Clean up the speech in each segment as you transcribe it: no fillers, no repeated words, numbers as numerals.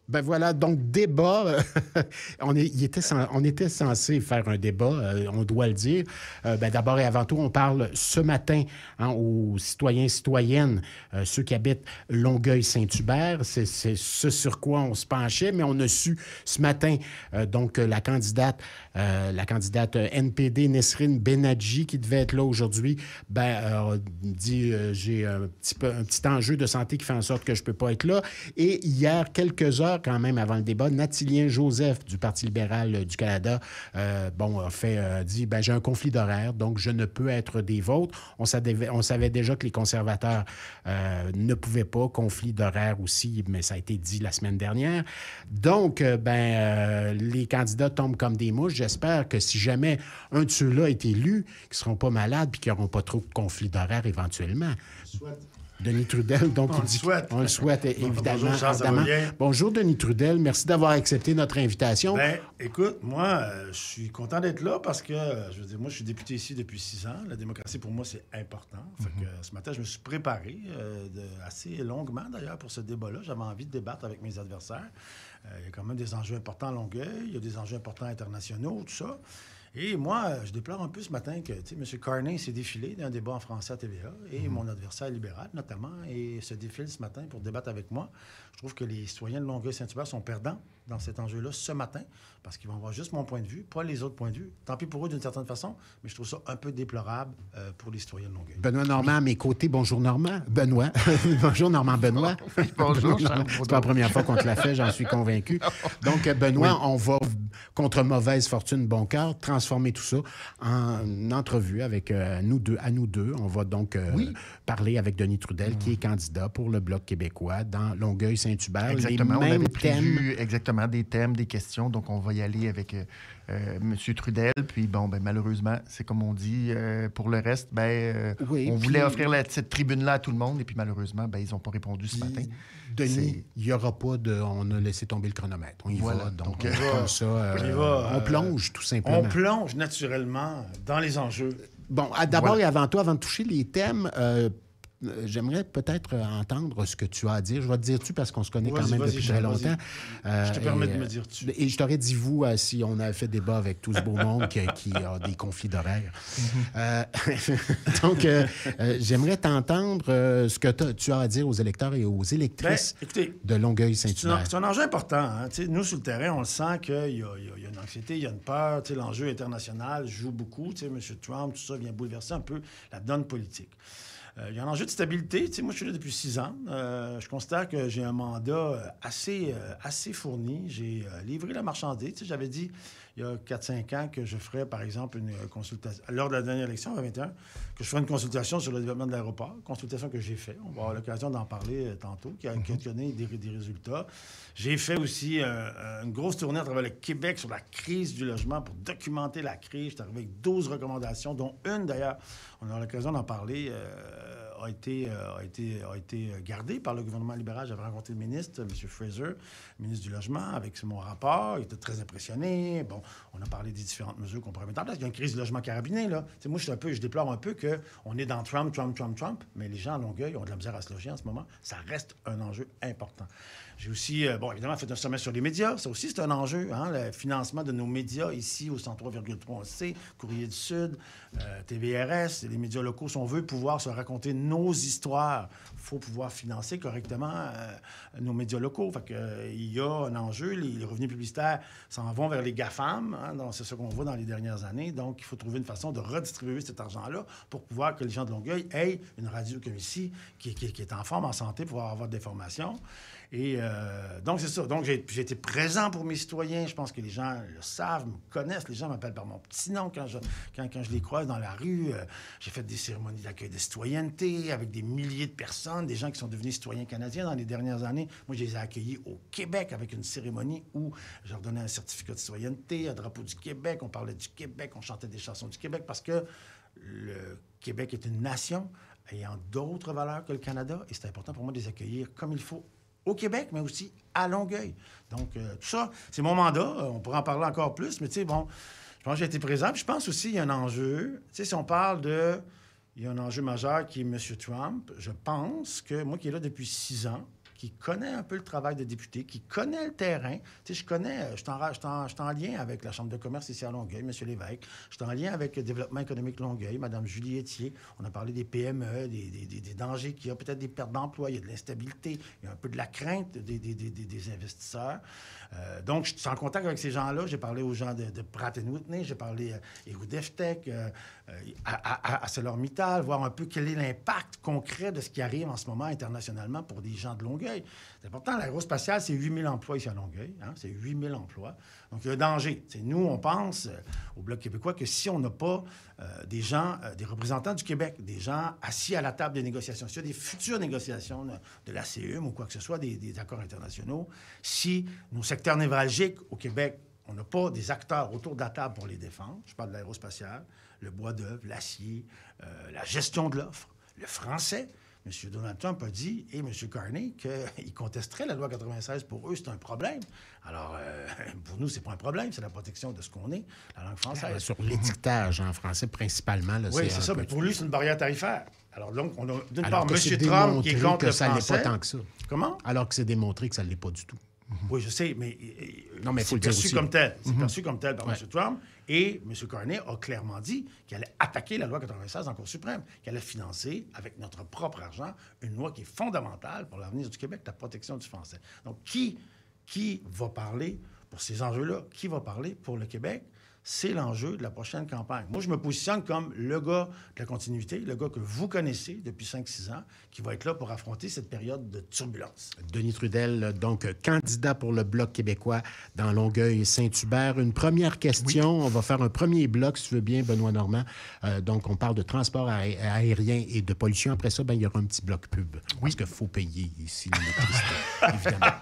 Ben voilà, donc débat. On était censé faire un débat, on doit le dire. Ben d'abord et avant tout, on parle ce matin aux citoyens et citoyennes, ceux qui habitent Longueuil-Saint-Hubert. C'est ce sur quoi on se penchait, mais on a su ce matin, donc la candidate NPD, Nesrine Benadji, qui devait être là aujourd'hui, dit j'ai un petit enjeu de santé qui fait en sorte que je ne peux pas être là. Et hier, quelques heures quand même avant le débat, Nathilien Joseph du Parti libéral du Canada a dit j'ai un conflit d'horaire, donc je ne peux être des vôtres. On savait déjà que les conservateurs ne pouvaient pas, conflit d'horaire aussi, mais ça a été dit la semaine dernière. Donc, les candidats tombent comme des mouches. J'espère que si jamais un de ceux-là est élu, qu'ils ne seront pas malades et qu'ils n'auront pas trop de conflit d'horaire éventuellement. Denis Trudel, donc on le souhaite évidemment. Bonjour Denis Trudel, merci d'avoir accepté notre invitation. Écoute, moi, je suis content d'être là parce que, je veux dire, moi, je suis député ici depuis 6 ans. La démocratie, pour moi, c'est important. Fait que, ce matin, je me suis préparé assez longuement, d'ailleurs, pour ce débat-là. J'avais envie de débattre avec mes adversaires. Il y a quand même des enjeux importants à Longueuil, il y a des enjeux importants internationaux, tout ça. Et moi, je déplore un peu ce matin que, tu sais, M. Carney s'est défilé d'un débat en français à TVA et mon adversaire libéral, notamment, et se défile ce matin pour débattre avec moi. Je trouve que les citoyens de Longueuil-Saint-Hubert sont perdants dans cet enjeu-là ce matin parce qu'ils vont avoir juste mon point de vue, pas les autres points de vue. Tant pis pour eux d'une certaine façon, mais je trouve ça un peu déplorable pour les citoyens de Longueuil. Benoît Normand à mes côtés. Bonjour Normand. Benoît. Bonjour Normand Benoît. Bonjour. C'est pas la première fois qu'on te l'a fait, j'en suis convaincu. Donc, Benoît, on va, contre mauvaise fortune, bon cœur, transformer tout ça en entrevue avec nous deux. On va donc parler avec Denis Trudel, qui est candidat pour le Bloc québécois dans Longueuil-Saint-Hubert. Exactement. Les mêmes on avait thèmes. prévu exactement des thèmes, des questions. Donc, on va y aller avec M. Trudel. Puis, malheureusement, c'est comme on dit. Pour le reste, on voulait offrir cette tribune-là à tout le monde. Et puis, malheureusement, ils n'ont pas répondu ce matin. Denis, il n'y aura pas de... On a laissé tomber le chronomètre. On y va. Donc, comme ça, on plonge, tout simplement. On plonge naturellement dans les enjeux. Bon, d'abord et avant tout, avant de toucher les thèmes... j'aimerais peut-être entendre ce que tu as à dire. Je vais te dire tu parce qu'on se connaît quand même depuis très longtemps. Je te permets de me dire tu. Et je t'aurais dit vous si on avait fait débat avec tout ce beau monde qui a des conflits d'horaire. Donc, j'aimerais t'entendre ce que tu as à dire aux électeurs et aux électrices de Longueuil-Saint-Hubert. C'est un enjeu important. Hein? Nous, sur le terrain, on le sent qu'il y a une anxiété, il y a une peur. L'enjeu international joue beaucoup. M. Trump, tout ça vient bouleverser un peu la donne politique. Il y a un enjeu de stabilité. Moi, je suis là depuis 6 ans. Je considère que j'ai un mandat assez fourni. J'ai livré la marchandise. J'avais dit il y a 4-5 ans que je ferais, par exemple, une consultation, lors de la dernière élection, en 2021, que je ferais une consultation sur le développement de l'aéroport, consultation que j'ai faite. On va avoir l'occasion d'en parler tantôt, qui a donné des résultats. J'ai fait aussi une grosse tournée à travers le Québec sur la crise du logement pour documenter la crise. J'étais arrivé avec 12 recommandations, dont une, d'ailleurs, on aura l'occasion d'en parler, a été gardée par le gouvernement libéral. J'avais rencontré le ministre, M. Fraser, ministre du Logement, avec mon rapport. Il était très impressionné. Bon, on a parlé des différentes mesures qu'on pourrait mettre en place. Il y a une crise du logement carabiné, là. Moi, je déplore un peu qu'on est dans Trump, mais les gens à Longueuil ont de la misère à se loger en ce moment. Ça reste un enjeu important. J'ai aussi, évidemment, fait un sommet sur les médias. Ça aussi, c'est un enjeu, hein, le financement de nos médias ici au 103,3, on le sait, Courrier du Sud, TVRS, les médias locaux. Si on veut pouvoir se raconter nos histoires, il faut pouvoir financer correctement nos médias locaux. Fait que, il y a un enjeu. Les revenus publicitaires s'en vont vers les GAFAM. Hein, donc c'est ce qu'on voit dans les dernières années. Donc, il faut trouver une façon de redistribuer cet argent-là pour pouvoir que les gens de Longueuil aient une radio comme ici qui est en forme, en santé, pour pouvoir avoir des formations. Et donc, c'est ça. Donc, j'ai été présent pour mes citoyens. Je pense que les gens le savent, me connaissent. Les gens m'appellent par mon petit nom quand je les croise dans la rue. J'ai fait des cérémonies d'accueil de citoyenneté avec des milliers de personnes, des gens qui sont devenus citoyens canadiens dans les dernières années. Moi, je les ai accueillis au Québec avec une cérémonie où je leur donnais un certificat de citoyenneté, un drapeau du Québec. On parlait du Québec, on chantait des chansons du Québec parce que le Québec est une nation ayant d'autres valeurs que le Canada. Et c'est important pour moi de les accueillir comme il faut au Québec, mais aussi à Longueuil. Donc, tout ça, c'est mon mandat. On pourrait en parler encore plus, mais tu sais, bon, je pense que j'ai été présent. Puis je pense aussi qu'il y a un enjeu. Tu sais, si on parle il y a un enjeu majeur qui est M. Trump, je pense que, moi qui est là depuis 6 ans, qui connaît un peu le travail de député, qui connaît le terrain. Tu sais, je suis en lien avec la Chambre de commerce ici à Longueuil, M. Lévesque. Je suis en lien avec le développement économique Longueuil, Mme Julie Etier. On a parlé des PME, des dangers qu'il y a, peut-être des pertes d'emploi, il y a de l'instabilité, il y a un peu de la crainte des investisseurs. Donc, je suis en contact avec ces gens-là. J'ai parlé aux gens de Pratt & Whitney, j'ai parlé à Erudeftech, à ArcelorMittal, voir un peu quel est l'impact concret de ce qui arrive en ce moment internationalement pour des gens de Longueuil. C'est important, l'aérospatiale, c'est 8 000 emplois ici à Longueuil. Hein? C'est 8 000 emplois. Donc, il y a un danger. T'sais, nous, on pense au Bloc québécois que si on n'a pas des gens, des représentants du Québec, des gens assis à la table des négociations, s'il y a des futures négociations de la CEUM ou quoi que ce soit, des accords internationaux, si nos secteurs névralgiques au Québec, on n'a pas des acteurs autour de la table pour les défendre, je parle de l'aérospatiale, le bois d'œuvre, l'acier, la gestion de l'offre, le français. M. Donald Trump a dit, et M. Carney, qu'il contesterait la loi 96. Pour eux, c'est un problème. Alors, pour nous, c'est pas un problème, c'est la protection de ce qu'on est, la langue française. Sur l'étiquetage en français, principalement. Là, oui, c'est ça, mais pour lui, c'est une barrière tarifaire. Alors, donc, on a d'une part M. c'est Trump qui est contre le ça ne l'est français. pas tant que ça. Comment? Alors que c'est démontré que ça ne l'est pas du tout. Oui, je sais, mais non, mais c'est perçu comme tel. C'est perçu comme tel par M. Trump. Et M. Carney a clairement dit qu'il allait attaquer la loi 96 en Cour suprême, qu'il allait financer, avec notre propre argent, une loi qui est fondamentale pour l'avenir du Québec, la protection du français. Donc, qui va parler pour ces enjeux-là? Qui va parler pour le Québec? C'est l'enjeu de la prochaine campagne. Moi, je me positionne comme le gars de la continuité, le gars que vous connaissez depuis 5-6 ans, qui va être là pour affronter cette période de turbulence. Denis Trudel, donc candidat pour le Bloc québécois dans Longueuil et Saint-Hubert. Une première question. Oui. On va faire un premier bloc, si tu veux bien, Benoît Normand. Donc, on parle de transport aérien et de pollution. Après ça, il y aura un petit bloc pub. Oui. Parce qu'il faut payer ici l'électricité, évidemment.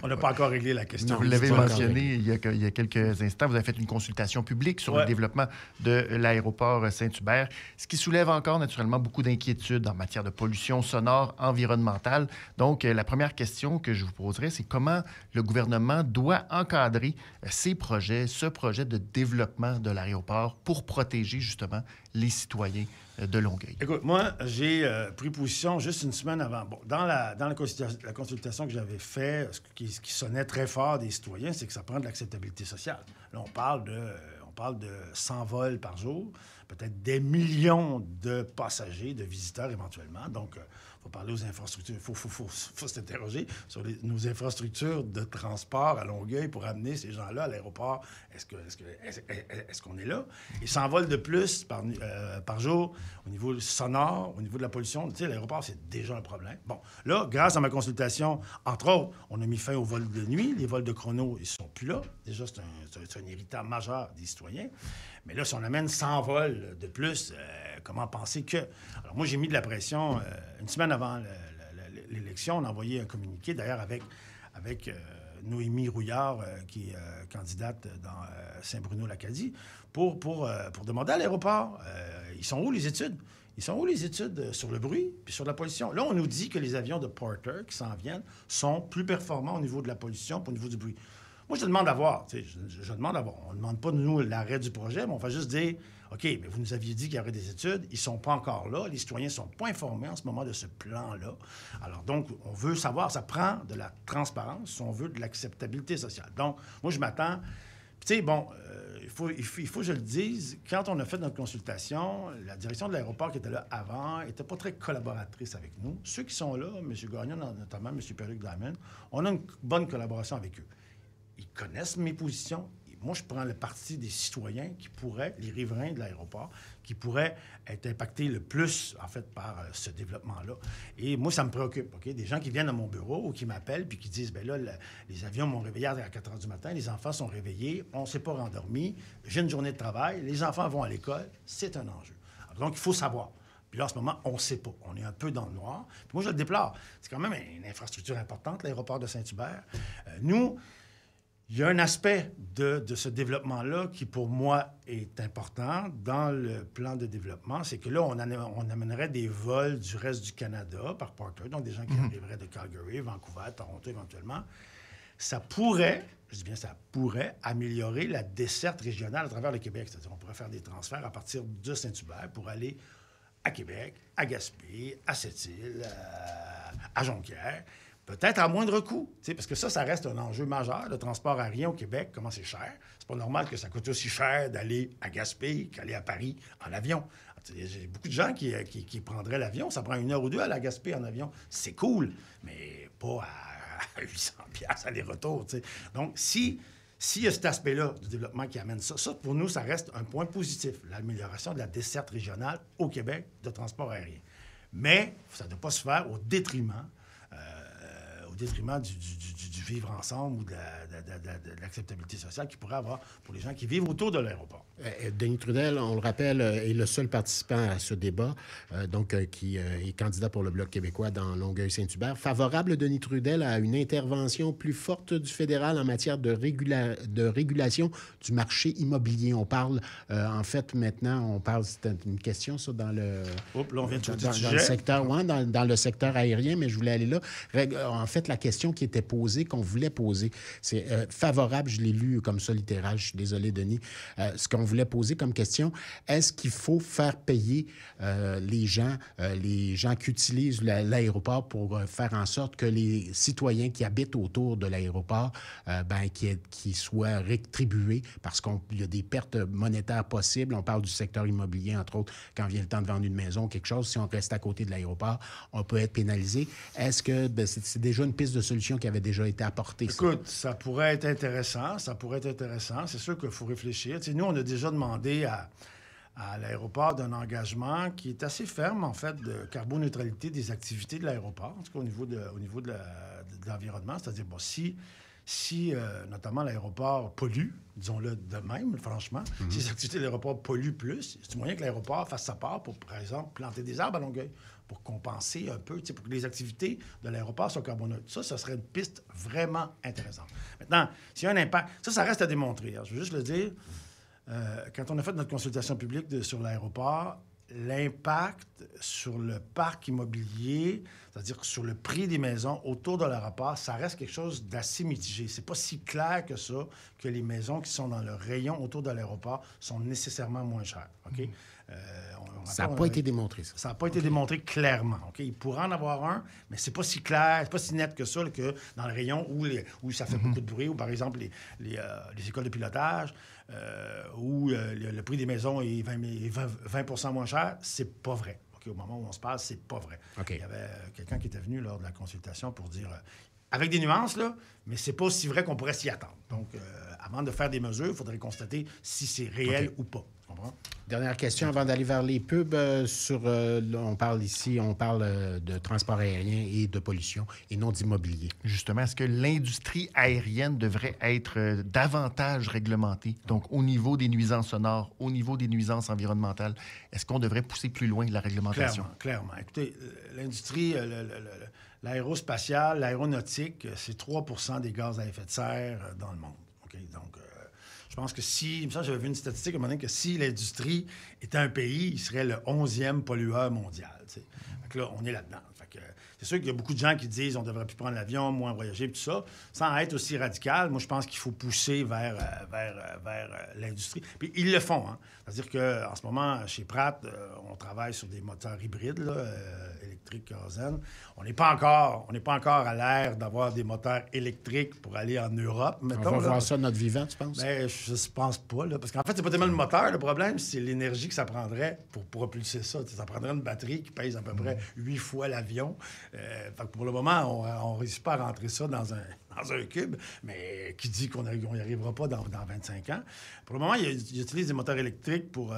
On n'a pas encore réglé la question. Non, vous l'avez mentionné il y a quelques instants. Vous avez fait une consultation publique sur le développement de l'aéroport Saint-Hubert, ce qui soulève encore naturellement beaucoup d'inquiétudes en matière de pollution sonore environnementale. Donc, la première question que je vous poserai, c'est comment le gouvernement doit encadrer ce projet de développement de l'aéroport pour protéger justement les citoyens de Longueuil. Écoute, moi, j'ai pris position juste une semaine avant. Bon, dans la consultation que j'avais faite, ce qui sonnait très fort des citoyens, c'est que ça prend de l'acceptabilité sociale. Là, on parle de 100 vols par jour, peut-être des millions de passagers, de visiteurs éventuellement. Donc, il faut parler aux infrastructures. Il faut s'interroger sur nos infrastructures de transport à Longueuil pour amener ces gens-là à l'aéroport. Est-ce qu'on est là? Et 100 vols de plus par jour au niveau sonore, au niveau de la pollution. Tu sais, l'aéroport, c'est déjà un problème. Bon, là, grâce à ma consultation, entre autres, on a mis fin aux vols de nuit. Les vols de chrono, ils ne sont plus là. Déjà, c'est un héritage majeur des citoyens. Mais là, si on amène 100 vols de plus, comment penser que... Alors moi, j'ai mis de la pression une semaine avant l'élection. On a envoyé un communiqué, d'ailleurs, avec Noémie Rouillard, qui est candidate dans Saint-Bruno-Lacadie, pour demander à l'aéroport, ils sont où les études? Ils sont où les études sur le bruit puis sur la pollution? Là, on nous dit que les avions de Porter qui s'en viennent sont plus performants au niveau de la pollution puis au niveau du bruit. Moi, je demande à voir. Je demande à voir. On ne demande pas, nous, l'arrêt du projet, mais on va juste dire, OK, mais vous nous aviez dit qu'il y aurait des études. Ils ne sont pas encore là. Les citoyens ne sont pas informés en ce moment de ce plan-là. Alors, donc, on veut savoir, ça prend de la transparence, on veut de l'acceptabilité sociale. Donc, moi, je m'attends... Tu sais, bon, il faut que je le dise, quand on a fait notre consultation, la direction de l'aéroport qui était là avant n'était pas très collaboratrice avec nous. Ceux qui sont là, M. Gagnon, notamment M. Perruque-Diamond, on a une bonne collaboration avec eux. Ils connaissent mes positions. Et moi, je prends le parti des citoyens qui pourraient, les riverains de l'aéroport, qui pourraient être impactés le plus, en fait, par ce développement-là. Et moi, ça me préoccupe, OK? Des gens qui viennent à mon bureau ou qui m'appellent puis qui disent, bien là, les avions m'ont réveillé à 4 heures du matin, les enfants sont réveillés, on ne s'est pas rendormi, j'ai une journée de travail, les enfants vont à l'école, c'est un enjeu. Alors, donc, il faut savoir. Puis là, en ce moment, on ne sait pas. On est un peu dans le noir. Puis moi, je le déplore. C'est quand même une infrastructure importante, l'aéroport de Saint-Hubert. Nous... Il y a un aspect de ce développement-là qui, pour moi, est important dans le plan de développement. C'est que là, on amènerait des vols du reste du Canada par Porter, donc des gens qui arriveraient de Calgary, Vancouver, Toronto éventuellement. Ça pourrait, je dis bien ça pourrait, améliorer la desserte régionale à travers le Québec. C'est-à-dire qu'on pourrait faire des transferts à partir de Saint-Hubert pour aller à Québec, à Gaspé, à Sept-Îles, à Jonquière, peut-être à moindre coût, parce que ça reste un enjeu majeur, le transport aérien au Québec, comment c'est cher. C'est pas normal que ça coûte aussi cher d'aller à Gaspé qu'aller à Paris en avion. J'ai beaucoup de gens qui prendraient l'avion. Ça prend 1 heure ou 2 à la Gaspé en avion. C'est cool, mais pas à 800$ aller-retour. Donc, s'il y a cet aspect-là du développement qui amène ça, pour nous, ça reste un point positif, l'amélioration de la desserte régionale au Québec de transport aérien. Mais ça ne doit pas se faire au détriment du vivre ensemble ou de l'acceptabilité sociale qu'il pourrait avoir pour les gens qui vivent autour de l'aéroport. Denis Trudel, on le rappelle, est le seul participant à ce débat, qui est candidat pour le Bloc québécois dans Longueuil-Saint-Hubert. Favorable, Denis Trudel, à une intervention plus forte du fédéral en matière de régulation du marché immobilier. On parle, c'est une question, ça, dans le... Là, on vient de dans le secteur, dans le secteur aérien, mais je voulais aller là. En fait, la question qui était posée, qu'on voulait poser, c'est favorable, je l'ai lu comme ça littéral, je suis désolé, Denis, ce qu'on voulait poser comme question, est-ce qu'il faut faire payer les gens qui utilisent l'aéroport pour faire en sorte que les citoyens qui habitent autour de l'aéroport, qui soient rétribués parce qu'il y a des pertes monétaires possibles. On parle du secteur immobilier, entre autres, quand vient le temps de vendre une maison, quelque chose, si on reste à côté de l'aéroport, on peut être pénalisé. Est-ce que c'est déjà une piste de solution qui avait déjà été apportée? Écoute, ça pourrait être intéressant. C'est sûr qu'il faut réfléchir. Nous, on a déjà demandé à l'aéroport d'un engagement qui est assez ferme, en fait, de carboneutralité des activités de l'aéroport, en tout cas au niveau de l'environnement. C'est-à-dire, si notamment l'aéroport pollue, disons-le de même, franchement, si les activités de l'aéroport polluent plus, c'est moyen que l'aéroport fasse sa part pour, par exemple, planter des arbres à Longueuil, pour compenser un peu, pour que les activités de l'aéroport soient carboneutres. Ça serait une piste vraiment intéressante. Maintenant, s'il y a un impact, ça reste à démontrer. Je veux juste le dire, quand on a fait notre consultation publique sur l'aéroport, l'impact sur le parc immobilier, c'est-à-dire sur le prix des maisons autour de l'aéroport, ça reste quelque chose d'assez mitigé. C'est pas si clair que ça que les maisons qui sont dans le rayon autour de l'aéroport sont nécessairement moins chères. OK? Ça n'a pas été démontré, ça. Ça n'a pas été démontré clairement. OK? Il pourrait en avoir un, mais c'est pas si clair, c'est pas si net que ça, que dans le rayon où ça fait beaucoup de bruit, ou par exemple les écoles de pilotage, où le prix des maisons est 20 moins cher, c'est pas vrai. OK? Au moment où on se parle, c'est pas vrai. Okay. Il y avait quelqu'un qui était venu lors de la consultation pour dire, avec des nuances, là, mais c'est pas aussi vrai qu'on pourrait s'y attendre. Donc, avant de faire des mesures, il faudrait constater si c'est réel ou pas. Dernière question avant d'aller vers les pubs. On parle de transport aérien et de pollution et non d'immobilier. Justement, est-ce que l'industrie aérienne devrait être davantage réglementée? Donc, au niveau des nuisances sonores, au niveau des nuisances environnementales, est-ce qu'on devrait pousser plus loin de la réglementation? Clairement. Écoutez, l'industrie, l'aérospatiale, l'aéronautique, c'est 3 % des gaz à effet de serre dans le monde. Okay? Donc, je pense que j'avais vu une statistique à un moment donné que si l'industrie était un pays, il serait le 11e pollueur mondial. Fait que là, on est là-dedans. Fait que, c'est sûr qu'il y a beaucoup de gens qui disent on devrait plus prendre l'avion, moins voyager, tout ça. Sans être aussi radical, moi, je pense qu'il faut pousser vers l'industrie. Puis ils le font. Hein? C'est-à-dire qu'en ce moment, chez Pratt, on travaille sur des moteurs hybrides, électriques, kérosène. On n'est pas encore à l'ère d'avoir des moteurs électriques pour aller en Europe. Mettons, on va voir ça de notre vivant, tu penses? Bien, je ne pense pas. Parce qu'en fait, c'est pas tellement le moteur. Le problème, c'est l'énergie que ça prendrait pour propulser ça. Ça prendrait une batterie qui pèse à peu près 8 fois l'avion. Fait que pour le moment, on ne réussit pas à rentrer ça dans un cube, mais qui dit qu'on n'y arrivera pas dans 25 ans. Pour le moment, ils utilisent des moteurs électriques pour...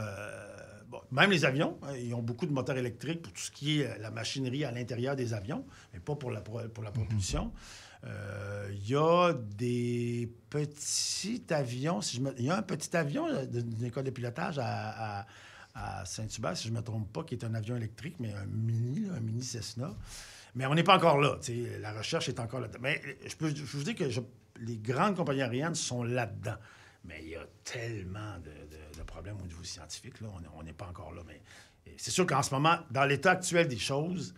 même les avions, ils ont beaucoup de moteurs électriques pour tout ce qui est la machinerie à l'intérieur des avions, mais pas pour la propulsion. Il y a des petits avions. Il y a un petit avion d'une école de pilotage à Saint-Hubert, si je ne me trompe pas, qui est un avion électrique, mais un mini Cessna. Mais on n'est pas encore là. La recherche est encore là-dedans. Mais je vous dis que les grandes compagnies aériennes sont là-dedans. Mais il y a tellement de problèmes au niveau scientifique. Là. On n'est pas encore là. Mais c'est sûr qu'en ce moment, dans l'état actuel des choses,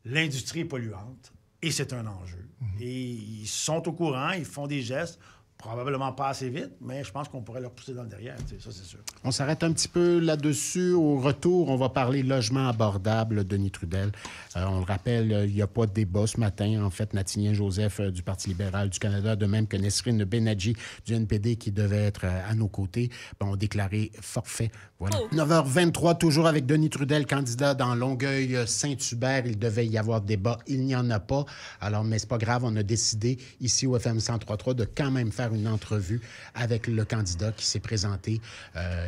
l'industrie est polluante et c'est un enjeu. Et ils sont au courant, ils font des gestes Probablement pas assez vite, mais je pense qu'on pourrait leur pousser dans le derrière, ça c'est sûr. On s'arrête un petit peu là-dessus. Au retour, on va parler logement abordable, Denis Trudel. On le rappelle, il n'y a pas de débat ce matin. En fait, Nathaniel-Joseph du Parti libéral du Canada, de même que Nesrine Benadji du NPD, qui devait être à nos côtés, ont déclaré forfait. Voilà. 9h23, toujours avec Denis Trudel, candidat dans Longueuil-Saint-Hubert. Il devait y avoir débat. Il n'y en a pas. Alors, mais c'est pas grave, on a décidé ici au FM 103.3 de quand même faire une entrevue avec le candidat qui s'est présenté.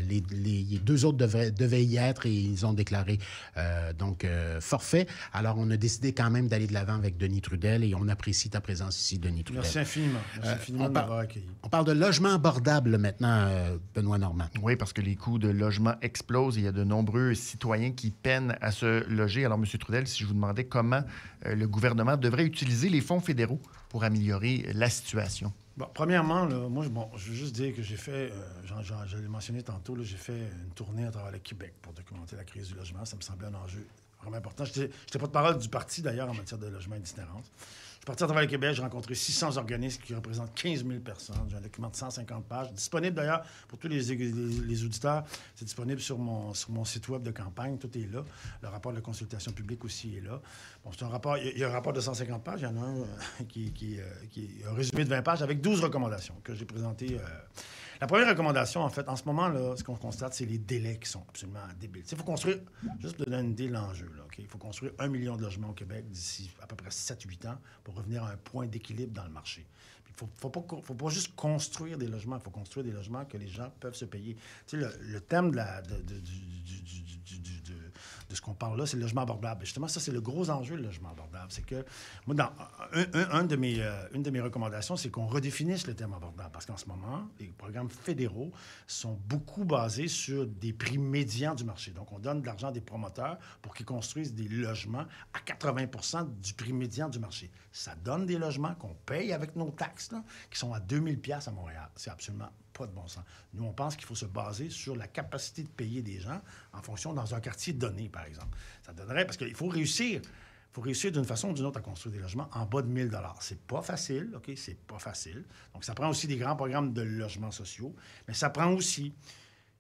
Les deux autres devaient y être et ils ont déclaré forfait. Alors, on a décidé quand même d'aller de l'avant avec Denis Trudel et on apprécie ta présence ici, Denis Trudel. Merci infiniment. Merci infiniment de m'avoir accueilli. On parle de logement abordable maintenant, Benoît Normand. Oui, parce que les coûts de logement explosent et il y a de nombreux citoyens qui peinent à se loger. Alors, M. Trudel, si je vous demandais comment le gouvernement devrait utiliser les fonds fédéraux pour améliorer la situation. Bon, premièrement, là, moi, je veux juste dire que j'ai fait, je l'ai mentionné tantôt, là, j'ai fait une tournée à travers le Québec pour documenter la crise du logement. Ça me semblait un enjeu vraiment important. Je n'étais pas de parole du parti, d'ailleurs, en matière de logement et d'itinérance. Je suis parti à travers le Québec, j'ai rencontré 600 organismes qui représentent 15 000 personnes. J'ai un document de 150 pages, disponible d'ailleurs pour tous les auditeurs. C'est disponible sur mon site web de campagne, tout est là. Le rapport de la consultation publique aussi est là. Bon, c'est un rapport, il y a un rapport de 150 pages, il y en a un qui est un résumé de 20 pages avec 12 recommandations que j'ai présentées. La première recommandation, en fait, en ce moment, là, ce qu'on constate, c'est les délais qui sont absolument débiles. Il faut construire, juste pour donner une idée de l'enjeu, il faut construire 1 million de logements au Québec d'ici à peu près 7-8 ans pour revenir à un point d'équilibre dans le marché. Il ne faut pas juste construire des logements, il faut construire des logements que les gens peuvent se payer. Tu sais, le thème de ce qu'on parle là, c'est le logement abordable. Justement, ça, c'est le gros enjeu, le logement abordable. C'est que, moi, une de mes recommandations, c'est qu'on redéfinisse le terme abordable. Parce qu'en ce moment, les programmes fédéraux sont beaucoup basés sur des prix médians du marché. Donc, on donne de l'argent à des promoteurs pour qu'ils construisent des logements à 80 du prix médian du marché. Ça donne des logements qu'on paye avec nos taxes, là, qui sont à 2000 $ à Montréal. C'est absolument pas de bon sens. Nous, on pense qu'il faut se baser sur la capacité de payer des gens en fonction dans un quartier donné, par exemple. Ça donnerait, parce qu'il faut réussir. Il faut réussir d'une façon ou d'une autre à construire des logements en bas de 1 000 $. C'est pas facile, OK? C'est pas facile. Donc, ça prend aussi des grands programmes de logements sociaux, mais ça prend aussi...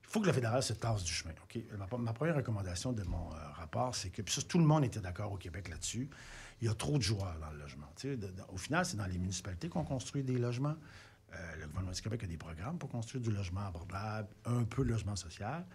Il faut que le fédéral se tasse du chemin, OK? Ma première recommandation de mon rapport, c'est que... Puis ça, tout le monde était d'accord au Québec là-dessus. Il y a trop de joueurs dans le logement. Au final, c'est dans les municipalités qu'on construit des logements. Le gouvernement du Québec a des programmes pour construire du logement abordable, un peu de logement social.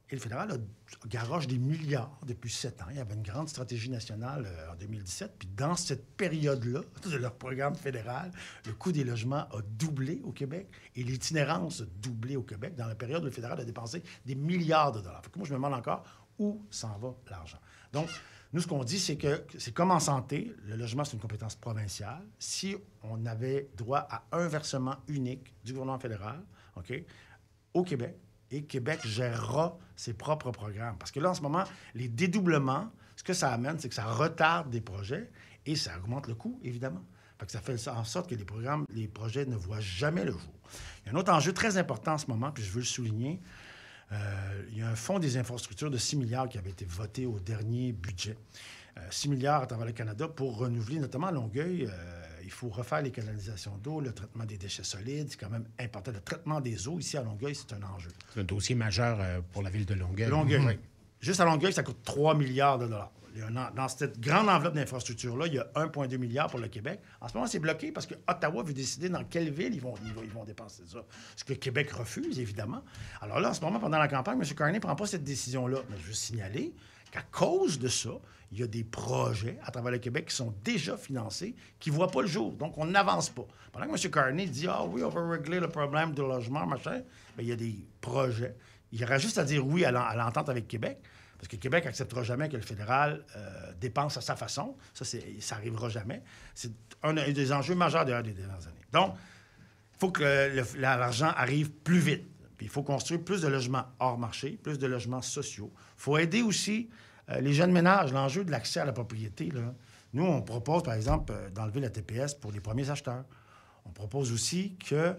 Et le fédéral garoche des milliards depuis 7 ans. Il y avait une grande stratégie nationale en 2017. Puis dans cette période-là de leur programme fédéral, le coût des logements a doublé au Québec et l'itinérance a doublé au Québec. Dans la période où le fédéral a dépensé des milliards de dollars. Fait que moi, je me demande encore où s'en va l'argent. Donc, nous, ce qu'on dit, c'est que c'est comme en santé, le logement, c'est une compétence provinciale. Si on avait droit à un versement unique du gouvernement fédéral, OK, au Québec, et Québec gérera ses propres programmes. Parce que là, en ce moment, les dédoublements, ce que ça amène, c'est que ça retarde des projets et ça augmente le coût, évidemment. Fait que ça fait en sorte que les projets ne voient jamais le jour. Il y a un autre enjeu très important en ce moment, puis je veux le souligner. Il y a un fonds des infrastructures de 6 milliards qui avait été voté au dernier budget. 6 milliards à travers le Canada pour renouveler, notamment à Longueuil. Il faut refaire les canalisations d'eau, le traitement des déchets solides. C'est quand même important. Le traitement des eaux, ici à Longueuil, c'est un enjeu. C'est un dossier majeur pour la ville de Longueuil. Longueuil, oui. Juste à Longueuil, ça coûte 3 milliards de dollars. Dans cette grande enveloppe d'infrastructures-là, il y a 1,2 milliard pour le Québec. En ce moment, c'est bloqué parce que Ottawa veut décider dans quelle ville ils vont dépenser ça. Ce que Québec refuse, évidemment. Alors là, en ce moment, pendant la campagne, M. Carney ne prend pas cette décision-là. Mais je veux signaler qu'à cause de ça, il y a des projets à travers le Québec qui sont déjà financés, qui ne voient pas le jour. Donc, on n'avance pas. Pendant que M. Carney dit « Ah oui, on va régler le problème du logement, machin », bien, il y a des projets. Il y aura juste à dire oui à l'entente avec Québec. Parce que Québec n'acceptera jamais que le fédéral dépense à sa façon. Ça n'arrivera jamais. C'est un des enjeux majeurs des dernières années. Donc, il faut que l'argent arrive plus vite. Puis il faut construire plus de logements hors marché, plus de logements sociaux. Il faut aider aussi les jeunes ménages, l'enjeu de l'accès à la propriété. Là. Nous, on propose, par exemple, d'enlever la TPS pour les premiers acheteurs. On propose aussi que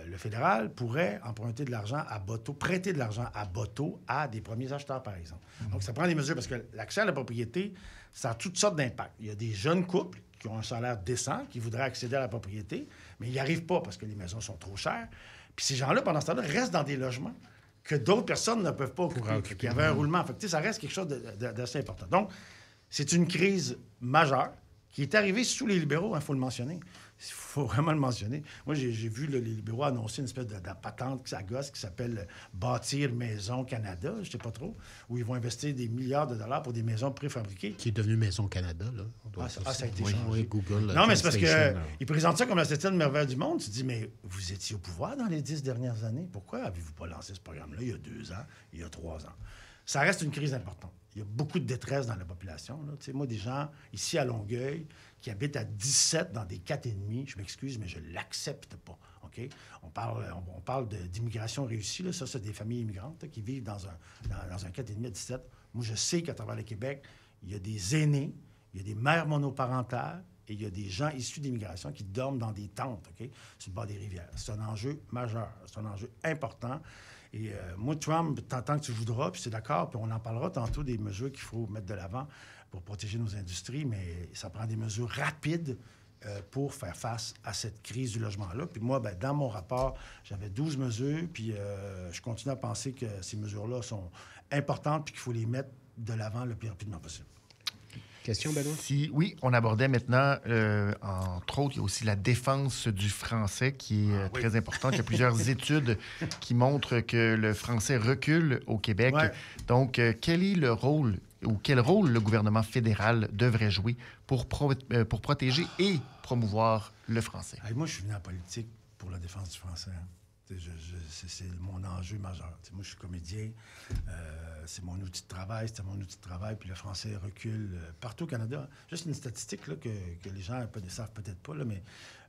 le fédéral pourrait emprunter de l'argent à bateau, prêter de l'argent à bateau à des premiers acheteurs, par exemple. Donc, ça prend des mesures parce que l'accès à la propriété, ça a toutes sortes d'impacts. Il y a des jeunes couples qui ont un salaire décent, qui voudraient accéder à la propriété, mais ils n'y arrivent pas parce que les maisons sont trop chères. Puis ces gens-là, pendant ce temps-là, restent dans des logements que d'autres personnes ne peuvent pas occuper. Il y avait un roulement. Fait que, ça reste quelque chose d'assez important. Donc, c'est une crise majeure qui est arrivée sous les libéraux, il faut le mentionner. Il faut vraiment le mentionner. Moi, j'ai vu les libéraux annoncer une espèce de patente à gosse qui s'appelle « Bâtir Maison Canada », je ne sais pas trop, où ils vont investir des milliards de dollars pour des maisons préfabriquées. Qui est devenu Maison Canada, là. Ça a été changé. Oui, Google. Non, mais c'est parce qu'ils présentent ça comme la septième merveille du monde. Tu te dis, mais vous étiez au pouvoir dans les 10 dernières années. Pourquoi avez-vous pas lancé ce programme-là il y a 2 ans, il y a 3 ans? Ça reste une crise importante. Il y a beaucoup de détresse dans la population. Là. Tu sais, moi, des gens ici à Longueuil qui habitent à 17 dans des 4,5, je m'excuse, mais je ne l'accepte pas. OK? On parle d'immigration réussie. Là. Ça, c'est des familles immigrantes là, qui vivent dans un 4,5 à 17. Moi, je sais qu'à travers le Québec, il y a des aînés, il y a des mères monoparentales et il y a des gens issus d'immigration qui dorment dans des tentes, OK? Sur le bord des rivières. C'est un enjeu majeur. C'est un enjeu important. Et moi, Trump, tant que tu voudras, puis c'est d'accord, puis on en parlera tantôt des mesures qu'il faut mettre de l'avant pour protéger nos industries, mais ça prend des mesures rapides pour faire face à cette crise du logement-là. Puis moi, ben, dans mon rapport, j'avais 12 mesures, puis je continue à penser que ces mesures-là sont importantes puis qu'il faut les mettre de l'avant le plus rapidement possible. Question, Benoît? Oui, on abordait maintenant, entre autres, il y a aussi la défense du français qui est très importante. Il y a plusieurs études qui montrent que le français recule au Québec. Ouais. Donc, quel est le rôle ou quel rôle le gouvernement fédéral devrait jouer pour protéger et promouvoir le français? Moi, je suis venu en politique pour la défense du français. Hein. C'est mon enjeu majeur. Moi, je suis comédien. C'est mon outil de travail. C'était mon outil de travail. Puis le français recule partout au Canada. Juste une statistique là, que les gens ne savent peut-être pas, là, mais